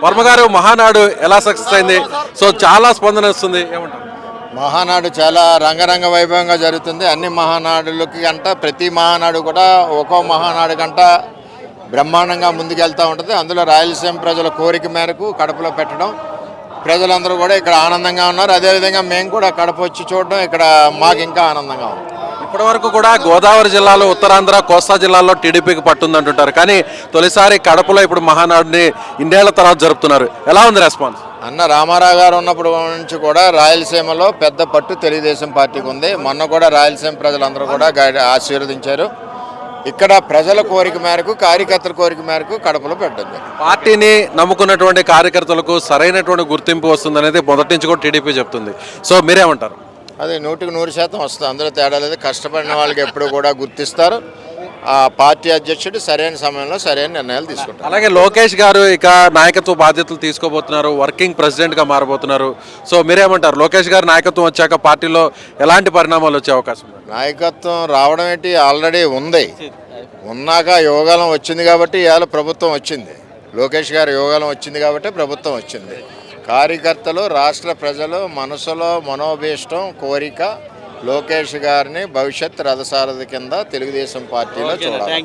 వర్మ గారు మహానాడు ఎలా సక్సెస్ అయింది? సో చాలా స్పందన వస్తుంది, ఏమంటారు? మహానాడు చాలా రంగరంగ వైభవంగా జరుగుతుంది. అన్ని మహానాడులకి కంట ప్రతి మహానాడు కూడా ఒక్కో మహానాడు కంట బ్రహ్మాండంగా ముందుకెళ్తూ ఉంటుంది. అందులో రాయలసీమ ప్రజల కోరిక మేరకు కడపలో పెట్టడం, ప్రజలందరూ కూడా ఇక్కడ ఆనందంగా ఉన్నారు. అదేవిధంగా మేము కూడా కడప వచ్చి చూడడం ఇక్కడ మాకు ఇంకా ఆనందంగా ఉంది. ఇప్పటి వరకు కూడా గోదావరి జిల్లాలో, ఉత్తరాంధ్ర, కోస్తా జిల్లాలో టీడీపీకి పట్టుందంటుంటారు. కానీ తొలిసారి కడపలో ఇప్పుడు మహానాడుని ఇన్నేళ్ల తర్వాత జరుపుతున్నారు. ఎలా ఉంది రెస్పాన్స్? అన్న రామారావు గారు ఉన్నప్పుడు నుంచి కూడా రాయలసీమలో పెద్ద పట్టు తెలుగుదేశం పార్టీకి ఉంది. మొన్న కూడా రాయలసీమ ప్రజలందరూ కూడా ఆశీర్వదించారు. ఇక్కడ ప్రజల కోరిక మేరకు, కార్యకర్తల కోరిక మేరకు కడపలో పెట్టింది. పార్టీని నమ్ముకున్నటువంటి కార్యకర్తలకు సరైనటువంటి గుర్తింపు వస్తుందనేది మొదటి నుంచి కూడా టీడీపీ చెప్తుంది. సో మీరేమంటారు? అది 100% వస్తుంది, అందులో తేడా లేదు. కష్టపడిన వాళ్ళకి ఎప్పుడు కూడా గుర్తిస్తారు. ఆ పార్టీ అధ్యక్షుడు సరైన సమయంలో సరైన నిర్ణయాలు తీసుకుంటారు. అలాగే లోకేష్ గారు ఇక నాయకత్వ బాధ్యతలు తీసుకోబోతున్నారు, వర్కింగ్ ప్రెసిడెంట్గా మారబోతున్నారు. సో మీరేమంటారు? లోకేష్ గారు నాయకత్వం వచ్చాక పార్టీలో ఎలాంటి పరిణామాలు వచ్చే అవకాశం ఉంది? నాయకత్వం రావడం ఏంటి, ఆల్రెడీ ఉంది. ఉన్నాక యోగాలం వచ్చింది కాబట్టి ఇవాళ ప్రభుత్వం వచ్చింది. లోకేష్ గారు యోగాలం వచ్చింది కాబట్టి ప్రభుత్వం వచ్చింది. కార్యకర్తలు, రాష్ట్ర ప్రజలు మనసులో మనోభీష్టం, కోరిక లోకేష్ గారిని భవిష్యత్ రథసారథి కింద తెలుగుదేశం పార్టీలో చూడాలి.